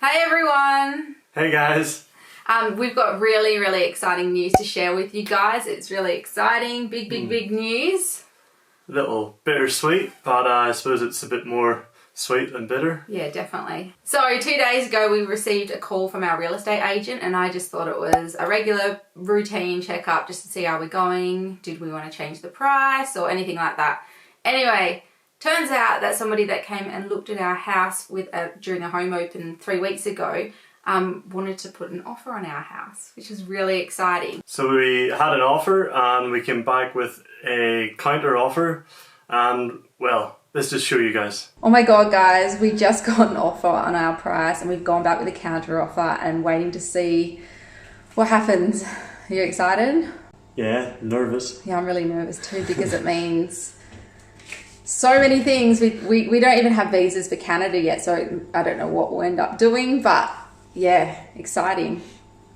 Hey everyone! Hey guys! We've got really exciting news to share with you guys. It's really exciting, big news. A little bittersweet, but I suppose it's a bit more sweet than bitter. Yeah, definitely. So 2 days ago we received a call from our real estate agent, and I just thought it was a regular routine checkup just to see how we're going. Did we want to change the price or anything like that? Anyway, turns out that somebody that came and looked at our house during a home open 3 weeks ago wanted to put an offer on our house, which is really exciting. So we had an offer and we came back with a counter offer, and well, let's just show you guys. Oh my god guys, we just got an offer on our price and we've gone back with a counter offer and waiting to see what happens. Are you excited? Yeah, nervous. Yeah, I'm really nervous too because it means so many things. We don't even have visas for Canada yet, so I don't know what we'll end up doing, but yeah, exciting.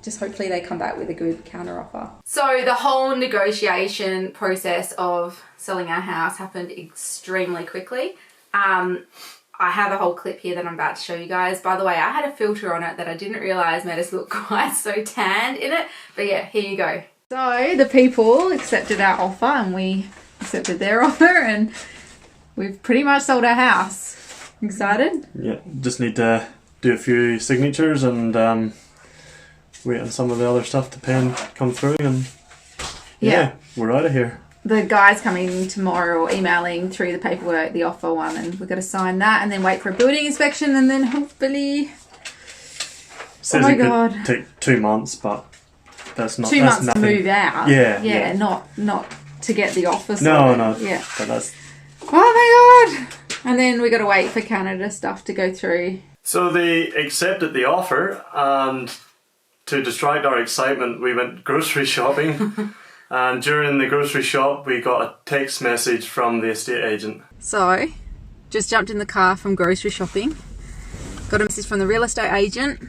Just hopefully they come back with a good counter offer. So the whole negotiation process of selling our house happened extremely quickly. I have a whole clip here that I'm about to show you guys. By the way, I had a filter on it that I didn't realise made us look quite so tanned in it. But yeah, here you go. So the people accepted our offer and we accepted their offer, and we've pretty much sold our house. Excited? Yeah, just need to do a few signatures and wait on some of the other stuff to pen come through, and yeah, we're out of here. The guy's coming tomorrow or emailing through the paperwork, the offer one, and we've got to sign that and then wait for a building inspection and then hopefully... Says oh my it god. could take 2 months, but that's not... 2 that's months nothing. to move out. Yeah. Not to get the offer No, sorted. no. Yeah. But that's... Oh my god! And then we got to wait for Canada stuff to go through. So they accepted the offer, and to distract our excitement, we went grocery shopping. And during the grocery shop, we got a text message from the estate agent. So, just jumped in the car from grocery shopping. Got a message from the real estate agent,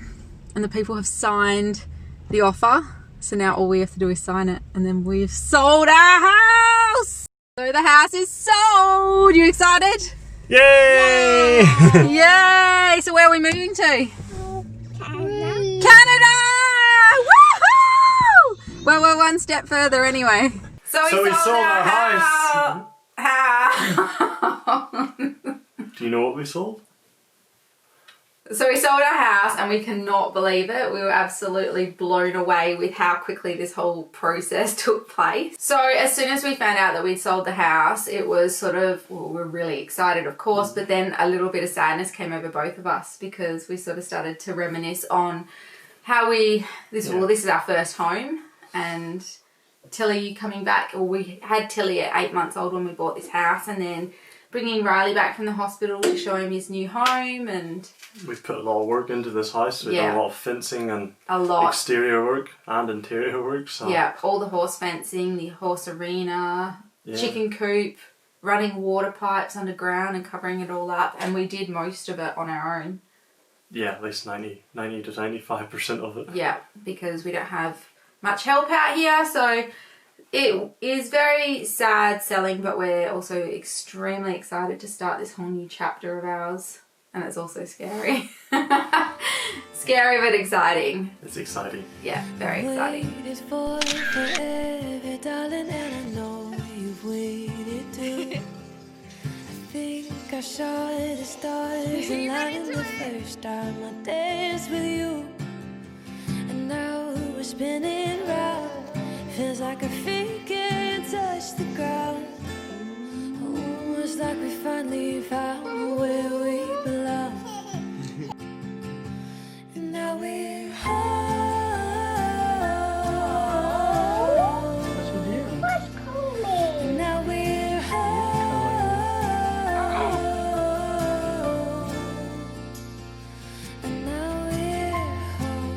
and the people have signed the offer. So now all we have to do is sign it, and then we've sold our house! So the house is sold! You excited? Yay! Yay! So where are we moving to? Canada! Woohoo! Well, we're one step further anyway. So we sold our house. Do you know what we sold? So we sold our house and we cannot believe it. We were absolutely blown away with how quickly this whole process took place. So as soon as we found out that we'd sold the house, it was sort of, well, we're really excited of course, but then a little bit of sadness came over both of us because we sort of started to reminisce on how this is our first home, and Tilly coming back, or we had Tilly at 8 months old when we bought this house, and then bringing Riley back from the hospital to show him his new home. And we've put a lot of work into this house. We've done a lot of fencing and exterior work and interior work. So. Yeah, all the horse fencing, the horse arena, chicken coop, running water pipes underground and covering it all up. And we did most of it on our own. Yeah, at least 90 to 95% of it. Yeah, because we don't have much help out here. So it is very sad selling, but we're also extremely excited to start this whole new chapter of ours. And it's also scary. Scary but exciting. It's exciting. Yeah, very exciting. Waited for forever, darling, and I know you've waited too. I think I saw the stars aligning the first time I danced with you. And now we're spinning round. Feels like our feet can't touch the ground. Almost like we finally found where we belong. And now we're home. And now we're home. And now we're home.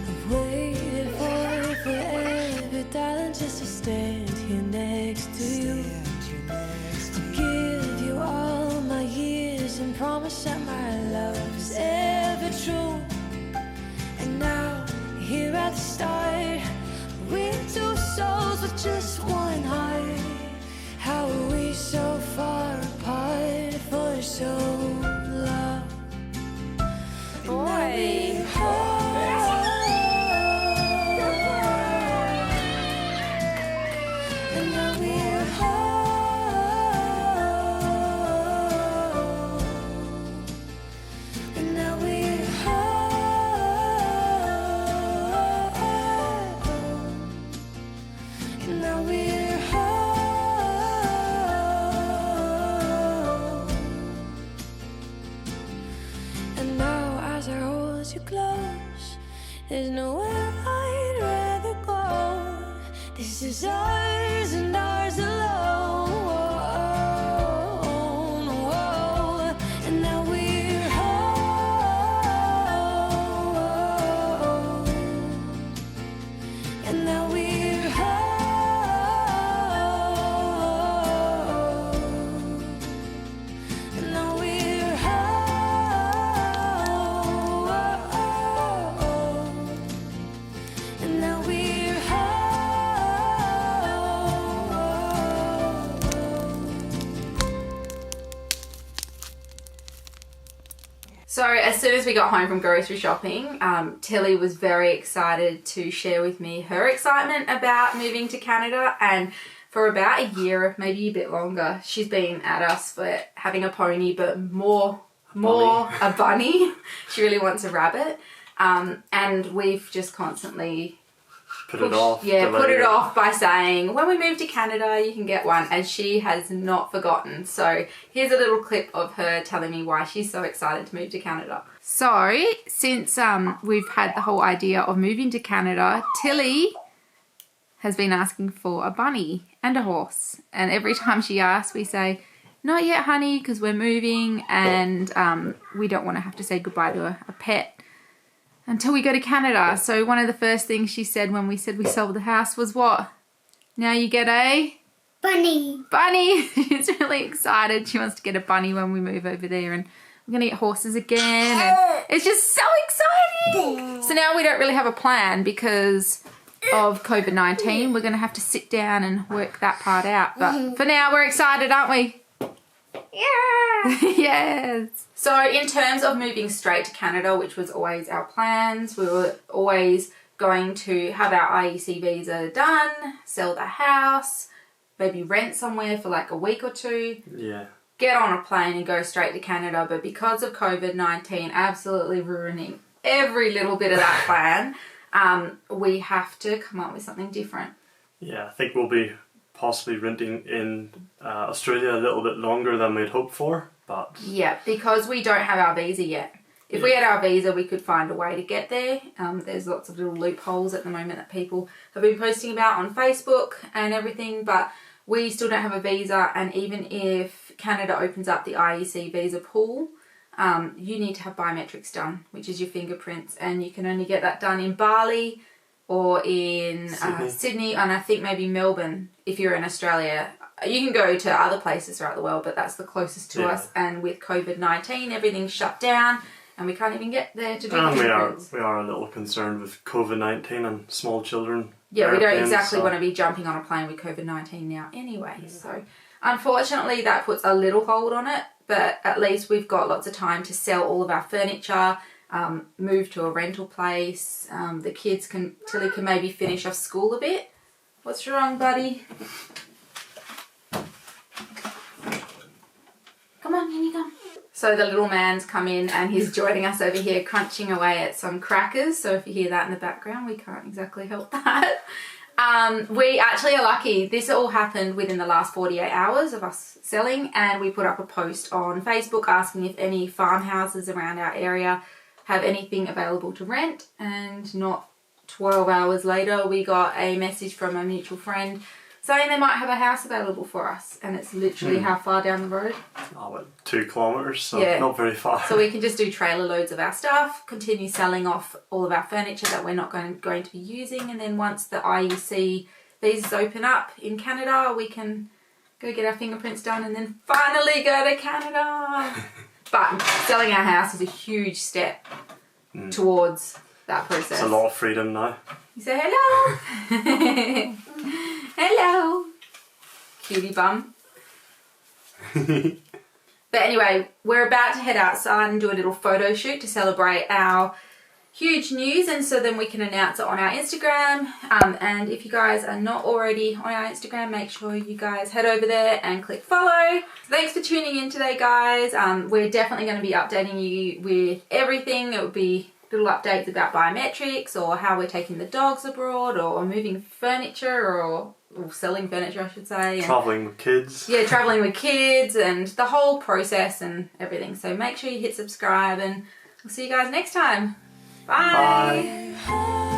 I've waited for forever, darling, just to stand here next to you. To give you all my years and promise that my love is ever true. And now, here at the start, we're two souls with just one heart. How are we so far as I hold you close. There's nowhere I'd rather go. This is ours and ours alone. Whoa. And now we're home. And now we're home. And now we're home. And now we're home. So as soon as we got home from grocery shopping, Tilly was very excited to share with me her excitement about moving to Canada, and for about a year, maybe a bit longer, she's been at us for having a pony, but more a bunny. She really wants a rabbit, and we've just constantly Put it off. Yeah, delay put it off by saying, when we move to Canada, you can get one, and she has not forgotten. So here's a little clip of her telling me why she's so excited to move to Canada. So since we've had the whole idea of moving to Canada, Tilly has been asking for a bunny and a horse. And every time she asks, we say, not yet, honey, because we're moving and we don't want to have to say goodbye to a pet until we go to Canada. So one of the first things she said when we said we sold the house was what? Now you get a? Bunny. Bunny. She's really excited. She wants to get a bunny when we move over there, and we're going to get horses again. And it's just so exciting. So now we don't really have a plan because of COVID-19. We're going to have to sit down and work that part out. But for now, we're excited, aren't we? Yeah. Yes. So in terms of moving straight to Canada, which was always our plans, we were always going to have our IEC visa done, sell the house, maybe rent somewhere for like a week or two, Yeah. get on a plane and go straight to Canada. But because of COVID-19 absolutely ruining every little bit of that plan, we have to come up with something different. Yeah, I think we'll be possibly renting in Australia a little bit longer than we'd hoped for, but Yeah, because we don't have our visa yet. If we had our visa, we could find a way to get there. There's lots of little loopholes at the moment that people have been posting about on Facebook and everything, but we still don't have a visa. And even if Canada opens up the IEC visa pool, you need to have biometrics done, which is your fingerprints, and you can only get that done in Bali or in Sydney, and I think maybe Melbourne if you're in Australia. You can go to other places throughout the world, but that's the closest to us. And with COVID-19, everything's shut down, and we can't even get there to do and fingerprints. we are a little concerned with COVID-19 and small children. Yeah, we don't airplanes, exactly so- want to be jumping on a plane with COVID-19 now anyway. So unfortunately that puts a little hold on it, but at least we've got lots of time to sell all of our furniture, move to a rental place. The kids Tilly can maybe finish off school a bit. What's wrong, buddy? Come on, in you come. So the little man's come in and he's joining us over here crunching away at some crackers. So if you hear that in the background, we can't exactly help that. We actually are lucky. This all happened within the last 48 hours of us selling, and we put up a post on Facebook asking if any farmhouses around our area have anything available to rent, and not 12 hours later we got a message from a mutual friend saying they might have a house available for us, and it's literally how far down the road? Oh, what, 2 kilometres, so Yeah. not very far. So we can just do trailer loads of our stuff, continue selling off all of our furniture that we're not going to be using, and then once the IEC visas open up in Canada, we can go get our fingerprints done and then finally go to Canada. But selling our house is a huge step towards that process. It's a lot of freedom now. You say hello. Hello. Cutie bum. But anyway, we're about to head outside and do a little photo shoot to celebrate our huge news, and so then we can announce it on our Instagram. And if you guys are not already on our Instagram, make sure you guys head over there and click follow. Thanks for tuning in today, guys. We're definitely going to be updating you with everything. It would be little updates about biometrics, or how we're taking the dogs abroad, or moving furniture, or selling furniture, I should say. And Travelling with kids. yeah, travelling with kids and the whole process and everything. So make sure you hit subscribe and We'll see you guys next time. Bye. Bye.